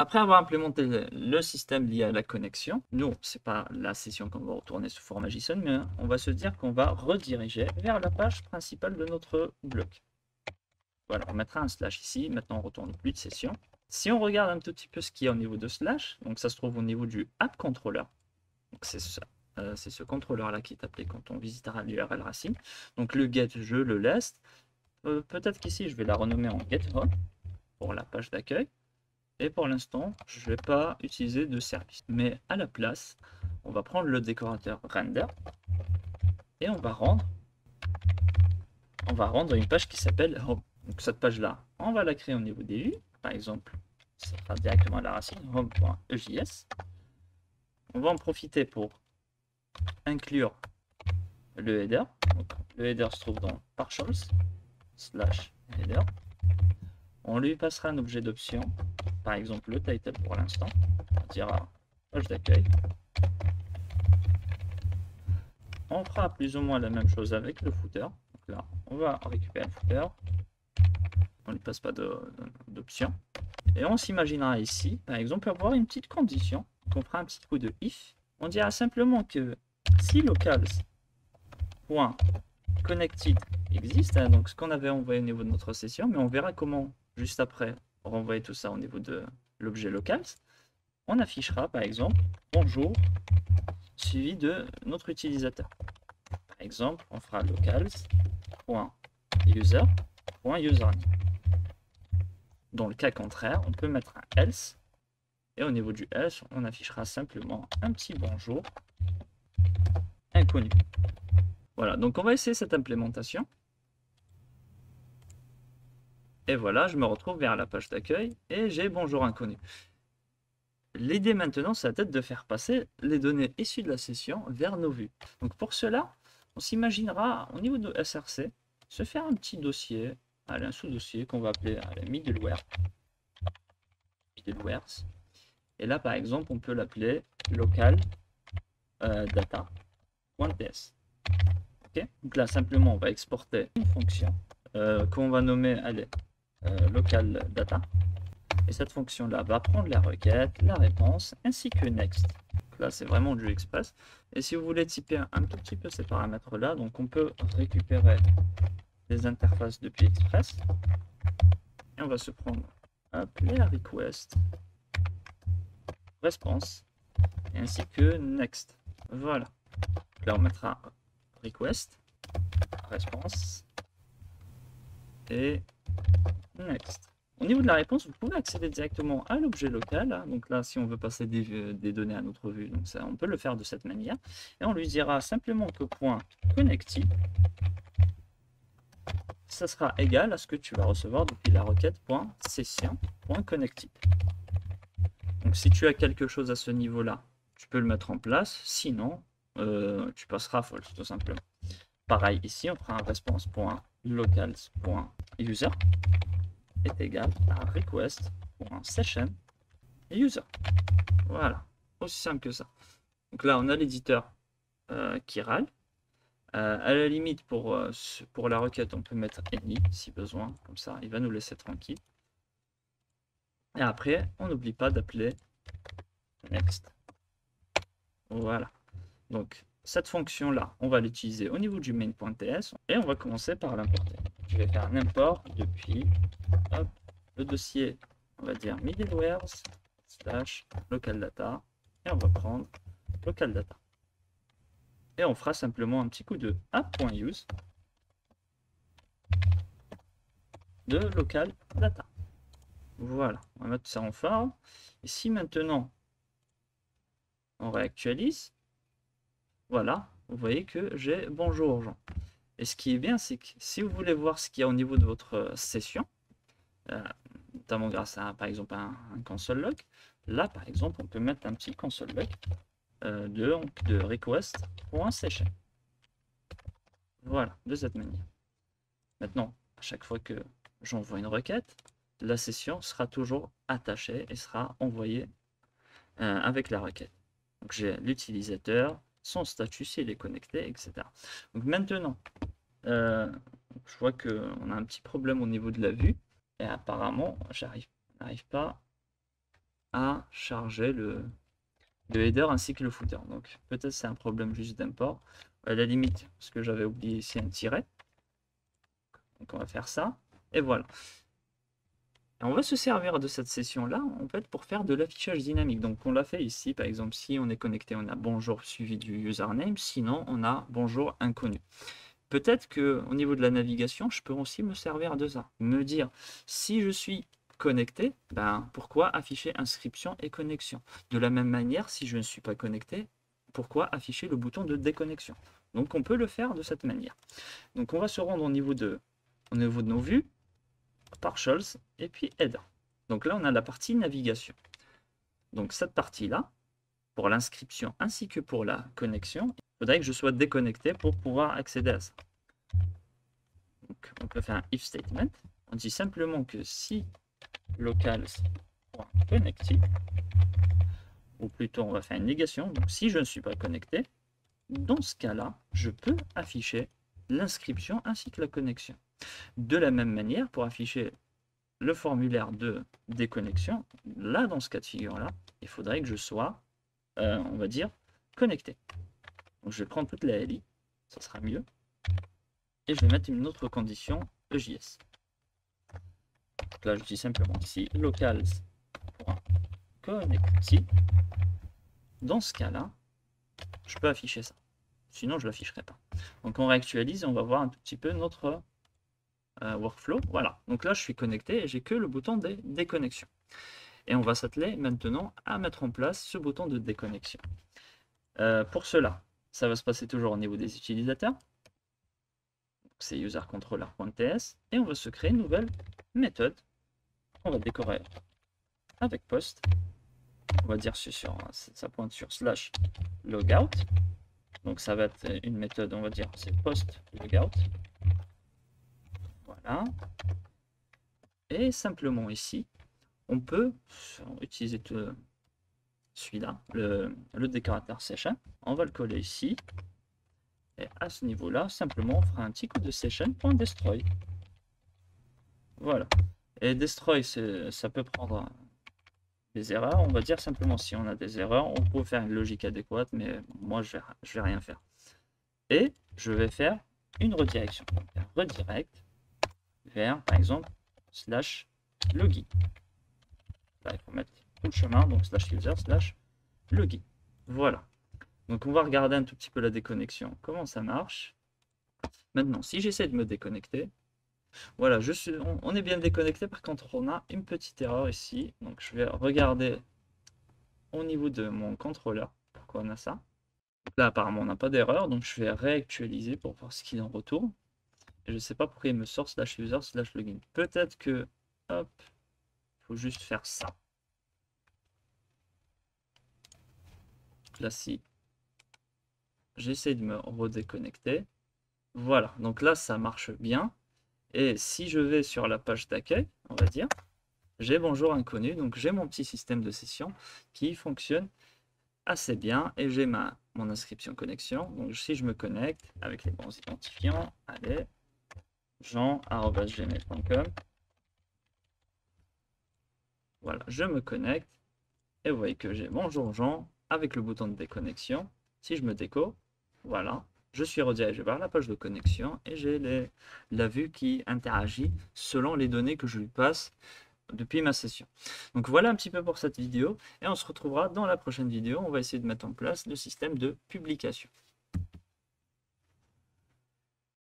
Après avoir implémenté le système lié à la connexion, nous, c'est pas la session qu'on va retourner sous format JSON, mais on va se dire qu'on va rediriger vers la page principale de notre bloc. Voilà, on mettra un slash ici. Maintenant, on retourne plus de session. Si on regarde un tout petit peu ce qu'il y a au niveau de slash, donc ça se trouve au niveau du app controller. Donc c'est ça. C'est ce contrôleur-là qui est appelé quand on visitera l'URL racine. Donc le get, je le laisse. Peut-être qu'ici, je vais la renommer en get home pour la page d'accueil. Et pour l'instant, je ne vais pas utiliser de service. Mais à la place, on va prendre le décorateur render et on va rendre une page qui s'appelle home. Donc cette page-là, on va la créer au niveau des vues. Par exemple, ça sera directement à la racine, home.ejs. On va en profiter pour inclure le header. Donc, le header se trouve dans partials slash header. On lui passera un objet d'option, par exemple le title pour l'instant. On dira page d'accueil. On fera plus ou moins la même chose avec le footer. Donc là, on va récupérer le footer. On ne lui passe pas d'option. Et on s'imaginera ici, par exemple, avoir une petite condition. Donc on fera un petit coup de if. On dira simplement que si locals.connected existe, hein, donc ce qu'on avait envoyé au niveau de notre session, mais on verra comment, juste après, renvoyer tout ça au niveau de l'objet locals. On affichera, par exemple, bonjour, suivi de notre utilisateur. Par exemple, on fera locals.user.username. Dans le cas contraire, on peut mettre un else. Et au niveau du else, on affichera simplement un petit bonjour inconnu. Voilà, donc on va essayer cette implémentation. Et voilà, je me retrouve vers la page d'accueil et j'ai bonjour inconnu. L'idée maintenant, c'est peut-être de faire passer les données issues de la session vers nos vues. Donc pour cela, on s'imaginera au niveau de SRC, se faire un petit dossier, un sous-dossier qu'on va appeler middleware. Middlewares. Et là, par exemple, on peut l'appeler local data.ts. Okay, donc là, simplement, on va exporter une fonction qu'on va nommer local data. Et cette fonction-là va prendre la requête, la réponse, ainsi que next. Donc là, c'est vraiment du express. Et si vous voulez typer un tout petit peu ces paramètres-là, donc on peut récupérer les interfaces depuis express. Et on va se prendre la request, response, et ainsi que next. Voilà. Donc là, on mettra request, response et next. Au niveau de la réponse, vous pouvez accéder directement à l'objet local. Hein. Donc là, si on veut passer des données à notre vue, donc ça, on peut le faire de cette manière. Et on lui dira simplement que .connected, ça sera égal à ce que tu vas recevoir depuis la requête .session.connected. Donc si tu as quelque chose à ce niveau-là, tu peux le mettre en place. Sinon, tu passeras false tout simplement. Pareil ici, on fera un response.locals.user est égal à request.session.user. Voilà, aussi simple que ça. Donc là, on a l'éditeur qui râle. À la limite, pour la requête, on peut mettre any si besoin, comme ça, il va nous laisser tranquille. Et après, on n'oublie pas d'appeler next. Voilà. Donc, cette fonction-là, on va l'utiliser au niveau du main.ts et on va commencer par l'importer. Je vais faire un import depuis le dossier, on va dire middlewares slash local data et on va prendre local data. Et on fera simplement un petit coup de app.use de local data. Voilà, on va mettre ça en phare. Et si maintenant on réactualise, voilà, vous voyez que j'ai bonjour Jean. Et ce qui est bien, c'est que si vous voulez voir ce qu'il y a au niveau de votre session, notamment grâce à par exemple un console log, là par exemple on peut mettre un petit console log de request.session. Voilà, de cette manière. Maintenant, à chaque fois que j'envoie une requête, la session sera toujours attachée et sera envoyée avec la requête. Donc j'ai l'utilisateur, son statut s'il est connecté, etc. Donc maintenant, je vois qu'on a un petit problème au niveau de la vue et apparemment, n'arrive pas à charger le header ainsi que le footer. Donc peut-être c'est un problème juste d'import. À la limite, ce que j'avais oublié ici, un tiret. Donc on va faire ça. Et voilà. Et on va se servir de cette session-là en fait pour faire de l'affichage dynamique. Donc on l'a fait ici, par exemple, si on est connecté, on a bonjour suivi du username, sinon on a bonjour inconnu. Peut-être qu'au niveau de la navigation, je peux aussi me servir de ça. Me dire, si je suis connecté, ben, pourquoi afficher inscription et connexion? De la même manière, si je ne suis pas connecté, pourquoi afficher le bouton de déconnexion? Donc on peut le faire de cette manière. Donc on va se rendre au niveau de nos vues, partials et puis header. Donc là, on a la partie navigation. Donc cette partie-là, pour l'inscription ainsi que pour la connexion, il faudrait que je sois déconnecté pour pouvoir accéder à ça. Donc on peut faire un if statement. On dit simplement que si locals.connected, ou plutôt on va faire une négation, donc si je ne suis pas connecté, dans ce cas-là, je peux afficher l'inscription ainsi que la connexion. De la même manière, pour afficher le formulaire de déconnexion, là, dans ce cas de figure-là, il faudrait que je sois, on va dire, connecté. Donc, je vais prendre toute la LI, ça sera mieux. Et je vais mettre une autre condition EJS. Donc là, je dis simplement ici, locals.connected. Dans ce cas-là, je peux afficher ça. Sinon, je ne l'afficherai pas. Donc, on réactualise et on va voir un tout petit peu notre workflow. Voilà. Donc là, je suis connecté et j'ai que le bouton de déconnexion. Et on va s'atteler maintenant à mettre en place ce bouton de déconnexion. Pour cela, ça va se passer toujours au niveau des utilisateurs. C'est usercontroller.ts et on va se créer une nouvelle méthode. On va décorer avec post. On va dire ça pointe sur slash logout. Donc ça va être une méthode, on va dire, c'est post logout. Voilà. Et simplement ici, on peut utiliser celui-là, le décorateur session. On va le coller ici. Et à ce niveau-là, simplement, on fera un petit coup de session.destroy. Voilà. Et destroy, ça peut prendre des erreurs. On va dire simplement si on a des erreurs, on peut faire une logique adéquate, mais moi, je vais rien faire. Et je vais faire une redirection. Donc, un redirect vers, par exemple, slash login. Là, il faut mettre tout le chemin, donc slash user, slash login. Voilà. Donc, on va regarder un tout petit peu la déconnexion, comment ça marche. Maintenant, si j'essaie de me déconnecter, voilà, on est bien déconnecté. Par contre, on a une petite erreur ici. Donc, je vais regarder au niveau de mon contrôleur pourquoi on a ça. Donc là, apparemment, on n'a pas d'erreur. Donc, je vais réactualiser pour voir ce qu'il en retourne. Et je ne sais pas pourquoi il me sort slash user slash login. Peut-être que, hop, il faut juste faire ça. Là, si j'essaie de me redéconnecter, voilà. Donc là, ça marche bien. Et si je vais sur la page d'accueil, on va dire, j'ai bonjour inconnu, donc j'ai mon petit système de session qui fonctionne assez bien et j'ai mon inscription connexion. Donc si je me connecte avec les bons identifiants, allez, jean@gmail.com. Voilà, je me connecte et vous voyez que j'ai bonjour Jean avec le bouton de déconnexion. Si je me déco, voilà, je suis redirigé vers la page de connexion et j'ai la vue qui interagit selon les données que je lui passe depuis ma session. Donc voilà un petit peu pour cette vidéo et on se retrouvera dans la prochaine vidéo. On va essayer de mettre en place le système de publication.